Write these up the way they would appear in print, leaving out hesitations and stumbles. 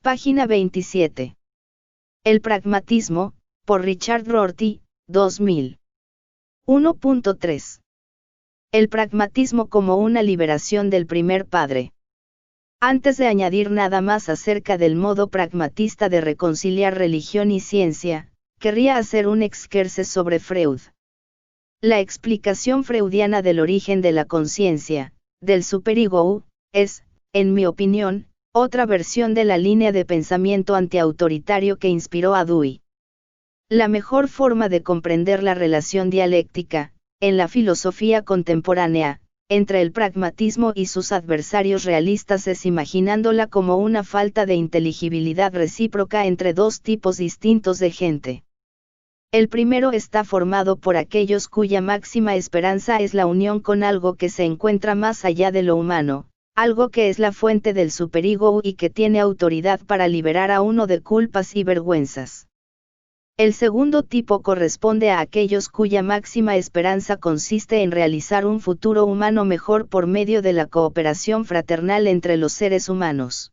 Página 27. El pragmatismo, por Richard Rorty, 2000. 1.3. El pragmatismo como una liberación del primer padre. Antes de añadir nada más acerca del modo pragmatista de reconciliar religión y ciencia, querría hacer un exquerce sobre Freud. La explicación freudiana del origen de la conciencia, del superego, es, en mi opinión, otra versión de la línea de pensamiento antiautoritario que inspiró a Dewey. La mejor forma de comprender la relación dialéctica, en la filosofía contemporánea, entre el pragmatismo y sus adversarios realistas es imaginándola como una falta de inteligibilidad recíproca entre dos tipos distintos de gente. El primero está formado por aquellos cuya máxima esperanza es la unión con algo que se encuentra más allá de lo humano, algo que es la fuente del superego y que tiene autoridad para liberar a uno de culpas y vergüenzas. El segundo tipo corresponde a aquellos cuya máxima esperanza consiste en realizar un futuro humano mejor por medio de la cooperación fraternal entre los seres humanos.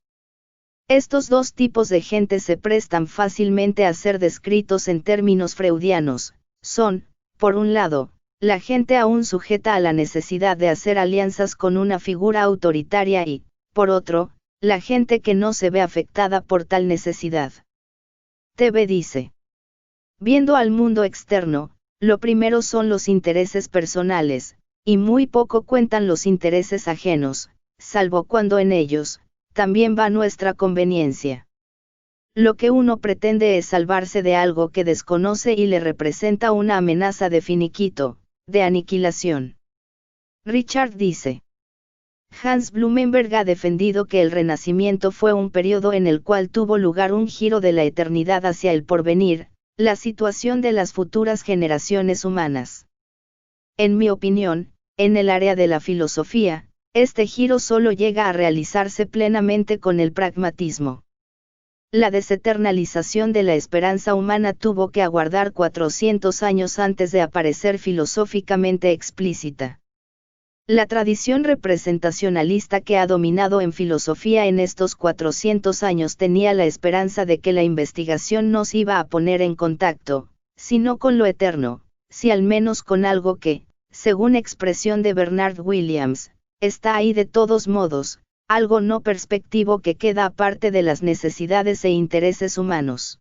Estos dos tipos de gente se prestan fácilmente a ser descritos en términos freudianos. Son, por un lado, la gente aún sujeta a la necesidad de hacer alianzas con una figura autoritaria y, por otro, la gente que no se ve afectada por tal necesidad. TV dice. Viendo al mundo externo, lo primero son los intereses personales, y muy poco cuentan los intereses ajenos, salvo cuando en ellos, también va nuestra conveniencia. Lo que uno pretende es salvarse de algo que desconoce y le representa una amenaza de finiquito, de aniquilación. Richard dice. Hans Blumenberg ha defendido que el Renacimiento fue un periodo en el cual tuvo lugar un giro de la eternidad hacia el porvenir, la situación de las futuras generaciones humanas. En mi opinión, en el área de la filosofía, este giro solo llega a realizarse plenamente con el pragmatismo. La deseternalización de la esperanza humana tuvo que aguardar 400 años antes de aparecer filosóficamente explícita. La tradición representacionalista que ha dominado en filosofía en estos 400 años tenía la esperanza de que la investigación nos iba a poner en contacto, si no con lo eterno, si al menos con algo que, según expresión de Bernard Williams, está ahí de todos modos, algo no perspectivo que queda aparte de las necesidades e intereses humanos.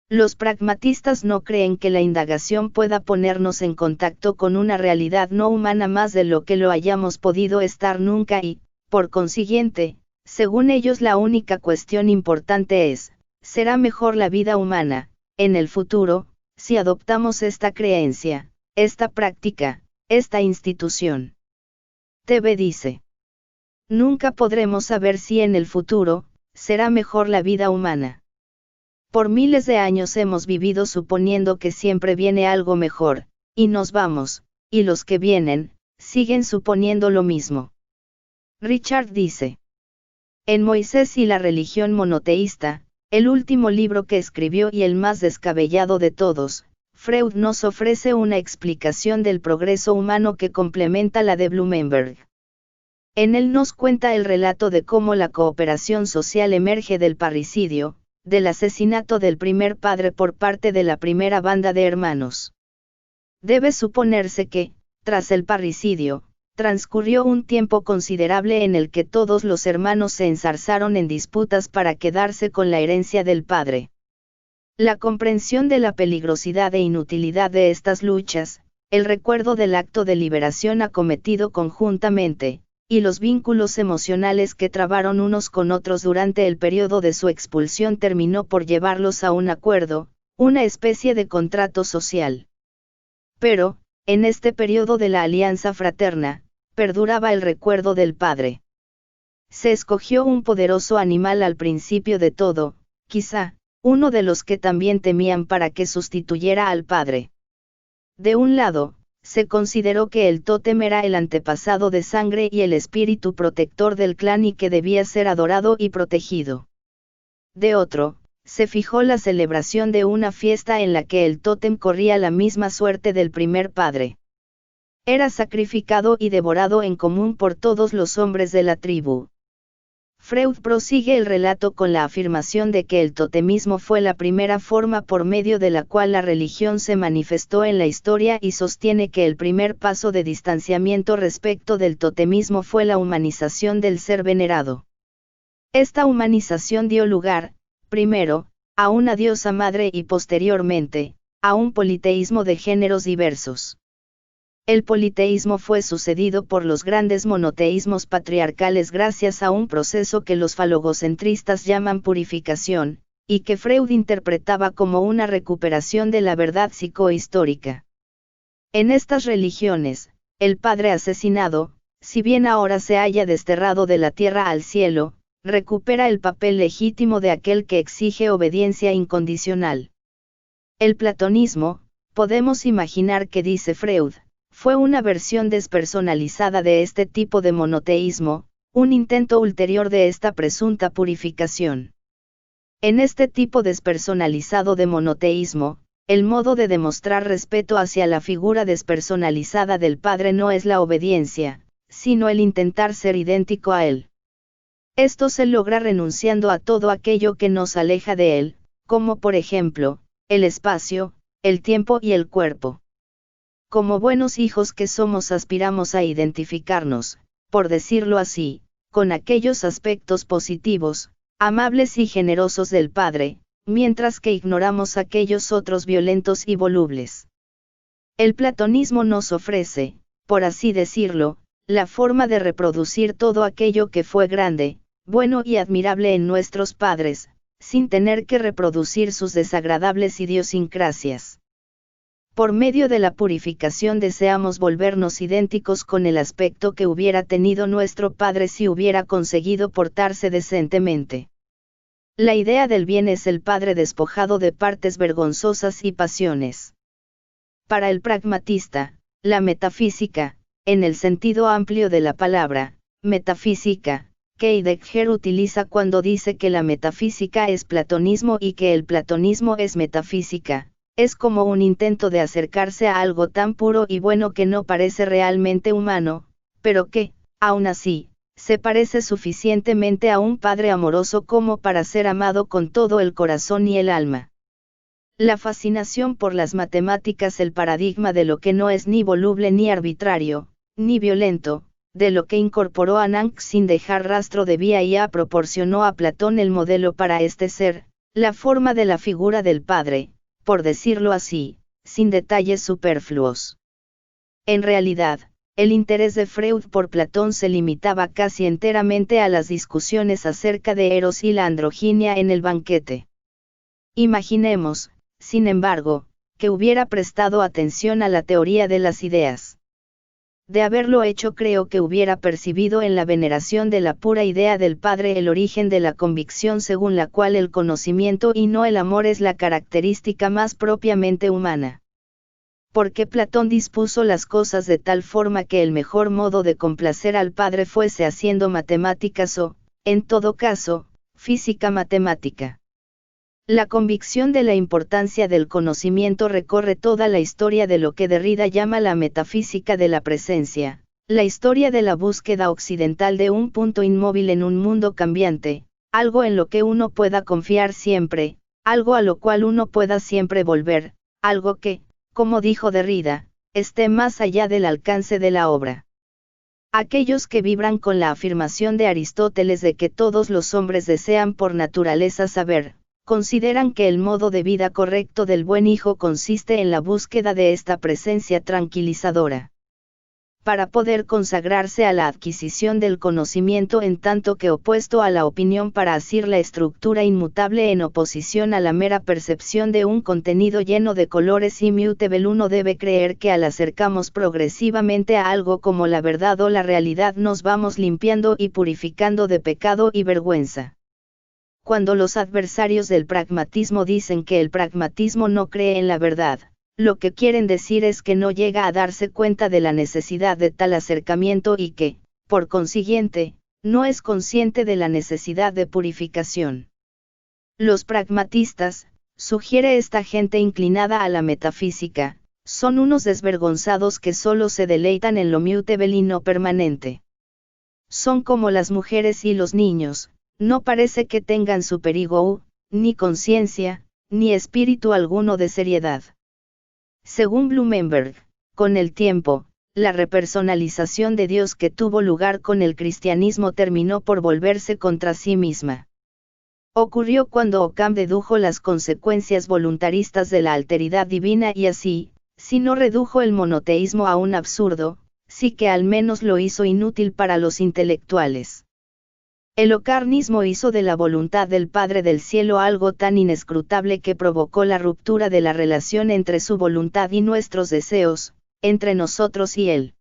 Los pragmatistas no creen que la indagación pueda ponernos en contacto con una realidad no humana más de lo que lo hayamos podido estar nunca y, por consiguiente, según ellos la única cuestión importante es, ¿será mejor la vida humana, en el futuro, si adoptamos esta creencia, esta práctica, esta institución? TV dice. Nunca podremos saber si en el futuro, será mejor la vida humana. Por miles de años hemos vivido suponiendo que siempre viene algo mejor, y nos vamos, y los que vienen, siguen suponiendo lo mismo. Richard dice. En Moisés y la religión monoteísta, el último libro que escribió y el más descabellado de todos, Freud nos ofrece una explicación del progreso humano que complementa la de Blumenberg. En él nos cuenta el relato de cómo la cooperación social emerge del parricidio, del asesinato del primer padre por parte de la primera banda de hermanos. Debe suponerse que, tras el parricidio, transcurrió un tiempo considerable en el que todos los hermanos se enzarzaron en disputas para quedarse con la herencia del padre. La comprensión de la peligrosidad e inutilidad de estas luchas, el recuerdo del acto de liberación acometido conjuntamente, y los vínculos emocionales que trabaron unos con otros durante el periodo de su expulsión terminó por llevarlos a un acuerdo, una especie de contrato social. Pero, en este periodo de la alianza fraterna, perduraba el recuerdo del padre. Se escogió un poderoso animal al principio de todo, quizá, uno de los que también temían para que sustituyera al padre. De un lado, se consideró que el tótem era el antepasado de sangre y el espíritu protector del clan y que debía ser adorado y protegido. De otro, se fijó la celebración de una fiesta en la que el tótem corría la misma suerte del primer padre. Era sacrificado y devorado en común por todos los hombres de la tribu. Freud prosigue el relato con la afirmación de que el totemismo fue la primera forma por medio de la cual la religión se manifestó en la historia y sostiene que el primer paso de distanciamiento respecto del totemismo fue la humanización del ser venerado. Esta humanización dio lugar, primero, a una diosa madre y posteriormente, a un politeísmo de géneros diversos. El politeísmo fue sucedido por los grandes monoteísmos patriarcales gracias a un proceso que los falogocentristas llaman purificación, y que Freud interpretaba como una recuperación de la verdad psicohistórica. En estas religiones, el padre asesinado, si bien ahora se haya desterrado de la tierra al cielo, recupera el papel legítimo de aquel que exige obediencia incondicional. El platonismo, podemos imaginar que dice Freud, fue una versión despersonalizada de este tipo de monoteísmo, un intento ulterior de esta presunta purificación. En este tipo despersonalizado de monoteísmo, el modo de demostrar respeto hacia la figura despersonalizada del Padre no es la obediencia, sino el intentar ser idéntico a Él. Esto se logra renunciando a todo aquello que nos aleja de Él, como por ejemplo, el espacio, el tiempo y el cuerpo. Como buenos hijos que somos aspiramos a identificarnos, por decirlo así, con aquellos aspectos positivos, amables y generosos del Padre, mientras que ignoramos aquellos otros violentos y volubles. El platonismo nos ofrece, por así decirlo, la forma de reproducir todo aquello que fue grande, bueno y admirable en nuestros padres, sin tener que reproducir sus desagradables idiosincrasias. Por medio de la purificación deseamos volvernos idénticos con el aspecto que hubiera tenido nuestro padre si hubiera conseguido portarse decentemente. La idea del bien es el padre despojado de partes vergonzosas y pasiones. Para el pragmatista, la metafísica, en el sentido amplio de la palabra, metafísica, que Heidegger utiliza cuando dice que la metafísica es platonismo y que el platonismo es metafísica, es como un intento de acercarse a algo tan puro y bueno que no parece realmente humano, pero que, aún así, se parece suficientemente a un padre amoroso como para ser amado con todo el corazón y el alma. La fascinación por las matemáticas, el paradigma de lo que no es ni voluble ni arbitrario, ni violento, de lo que incorporó a Nank sin dejar rastro de vía y proporcionó a Platón el modelo para este ser, la forma de la figura del padre, por decirlo así, sin detalles superfluos. En realidad, el interés de Freud por Platón se limitaba casi enteramente a las discusiones acerca de Eros y la androginia en el banquete. Imaginemos, sin embargo, que hubiera prestado atención a la teoría de las ideas. De haberlo hecho creo que hubiera percibido en la veneración de la pura idea del Padre el origen de la convicción según la cual el conocimiento y no el amor es la característica más propiamente humana. Porque Platón dispuso las cosas de tal forma que el mejor modo de complacer al Padre fuese haciendo matemáticas o, en todo caso, física matemática. La convicción de la importancia del conocimiento recorre toda la historia de lo que Derrida llama la metafísica de la presencia, la historia de la búsqueda occidental de un punto inmóvil en un mundo cambiante, algo en lo que uno pueda confiar siempre, algo a lo cual uno pueda siempre volver, algo que, como dijo Derrida, esté más allá del alcance de la obra. Aquellos que vibran con la afirmación de Aristóteles de que todos los hombres desean por naturaleza saber, consideran que el modo de vida correcto del buen hijo consiste en la búsqueda de esta presencia tranquilizadora. Para poder consagrarse a la adquisición del conocimiento en tanto que opuesto a la opinión para asir la estructura inmutable en oposición a la mera percepción de un contenido lleno de colores immutable, uno debe creer que al acercamos progresivamente a algo como la verdad o la realidad nos vamos limpiando y purificando de pecado y vergüenza. Cuando los adversarios del pragmatismo dicen que el pragmatismo no cree en la verdad, lo que quieren decir es que no llega a darse cuenta de la necesidad de tal acercamiento y que, por consiguiente, no es consciente de la necesidad de purificación. Los pragmatistas, sugiere esta gente inclinada a la metafísica, son unos desvergonzados que solo se deleitan en lo mutable y no permanente. Son como las mujeres y los niños, no parece que tengan superego, ni conciencia, ni espíritu alguno de seriedad. Según Blumenberg, con el tiempo, la repersonalización de Dios que tuvo lugar con el cristianismo terminó por volverse contra sí misma. Ocurrió cuando Occam dedujo las consecuencias voluntaristas de la alteridad divina y así, si no redujo el monoteísmo a un absurdo, sí que al menos lo hizo inútil para los intelectuales. El occarnismo hizo de la voluntad del Padre del Cielo algo tan inescrutable que provocó la ruptura de la relación entre su voluntad y nuestros deseos, entre nosotros y Él.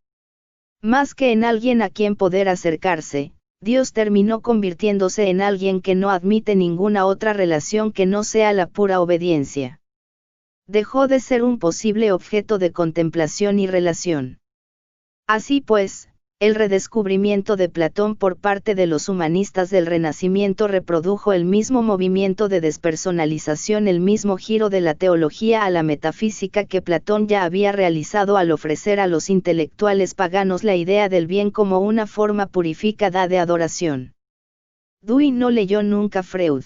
Más que en alguien a quien poder acercarse, Dios terminó convirtiéndose en alguien que no admite ninguna otra relación que no sea la pura obediencia. Dejó de ser un posible objeto de contemplación y relación. Así pues, el redescubrimiento de Platón por parte de los humanistas del Renacimiento reprodujo el mismo movimiento de despersonalización, el mismo giro de la teología a la metafísica que Platón ya había realizado al ofrecer a los intelectuales paganos la idea del bien como una forma purificada de adoración. Dewey no leyó nunca Freud.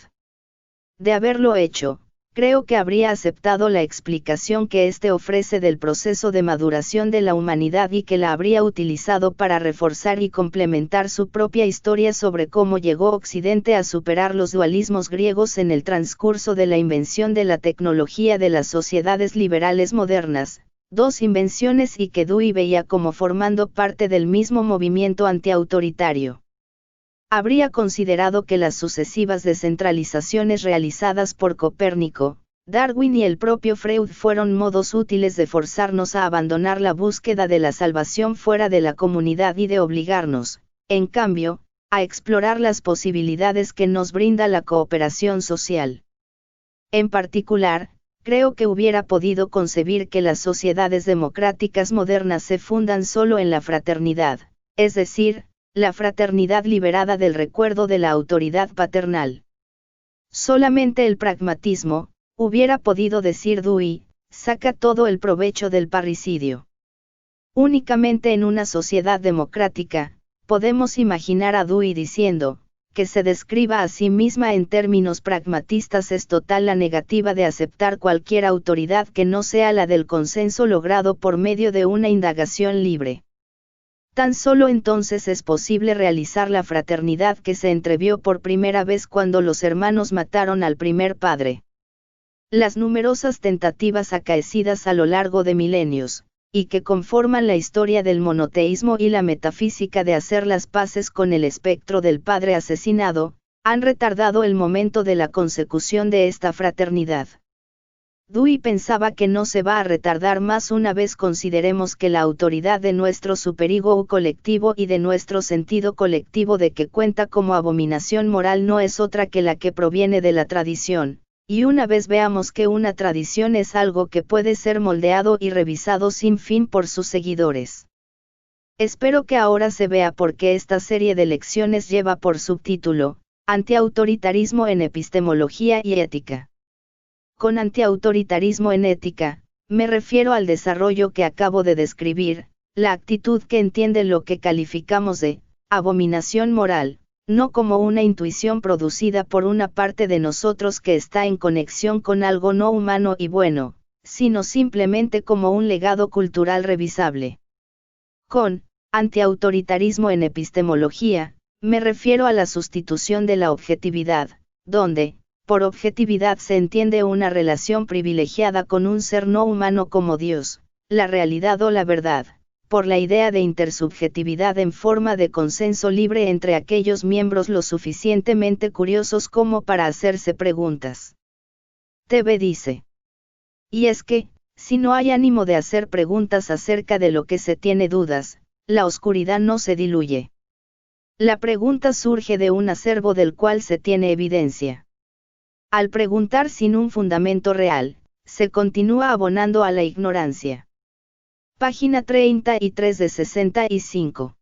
De haberlo hecho, creo que habría aceptado la explicación que éste ofrece del proceso de maduración de la humanidad y que la habría utilizado para reforzar y complementar su propia historia sobre cómo llegó Occidente a superar los dualismos griegos en el transcurso de la invención de la tecnología de las sociedades liberales modernas, dos invenciones y que Dewey veía como formando parte del mismo movimiento antiautoritario. Habría considerado que las sucesivas descentralizaciones realizadas por Copérnico, Darwin y el propio Freud fueron modos útiles de forzarnos a abandonar la búsqueda de la salvación fuera de la comunidad y de obligarnos, en cambio, a explorar las posibilidades que nos brinda la cooperación social. En particular, creo que hubiera podido concebir que las sociedades democráticas modernas se fundan solo en la fraternidad, es decir, la fraternidad liberada del recuerdo de la autoridad paternal. Solamente el pragmatismo, hubiera podido decir Dewey, saca todo el provecho del parricidio. Únicamente en una sociedad democrática, podemos imaginar a Dewey diciendo, que se describa a sí misma en términos pragmatistas es total la negativa de aceptar cualquier autoridad que no sea la del consenso logrado por medio de una indagación libre. Tan solo entonces es posible realizar la fraternidad que se entrevió por primera vez cuando los hermanos mataron al primer padre. Las numerosas tentativas acaecidas a lo largo de milenios, y que conforman la historia del monoteísmo y la metafísica de hacer las paces con el espectro del padre asesinado, han retardado el momento de la consecución de esta fraternidad. Dewey pensaba que no se va a retardar más una vez consideremos que la autoridad de nuestro superego colectivo y de nuestro sentido colectivo de que cuenta como abominación moral no es otra que la que proviene de la tradición, y una vez veamos que una tradición es algo que puede ser moldeado y revisado sin fin por sus seguidores. Espero que ahora se vea por qué esta serie de lecciones lleva por subtítulo, Antiautoritarismo en epistemología y ética. Con antiautoritarismo en ética, me refiero al desarrollo que acabo de describir, la actitud que entiende lo que calificamos de abominación moral, no como una intuición producida por una parte de nosotros que está en conexión con algo no humano y bueno, sino simplemente como un legado cultural revisable. Con antiautoritarismo en epistemología, me refiero a la sustitución de la objetividad, donde, por objetividad se entiende una relación privilegiada con un ser no humano como Dios, la realidad o la verdad, por la idea de intersubjetividad en forma de consenso libre entre aquellos miembros lo suficientemente curiosos como para hacerse preguntas. TV dice. Y es que, si no hay ánimo de hacer preguntas acerca de lo que se tiene dudas, la oscuridad no se diluye. La pregunta surge de un acervo del cual se tiene evidencia. Al preguntar sin un fundamento real, se continúa abonando a la ignorancia. Página 33 de 65.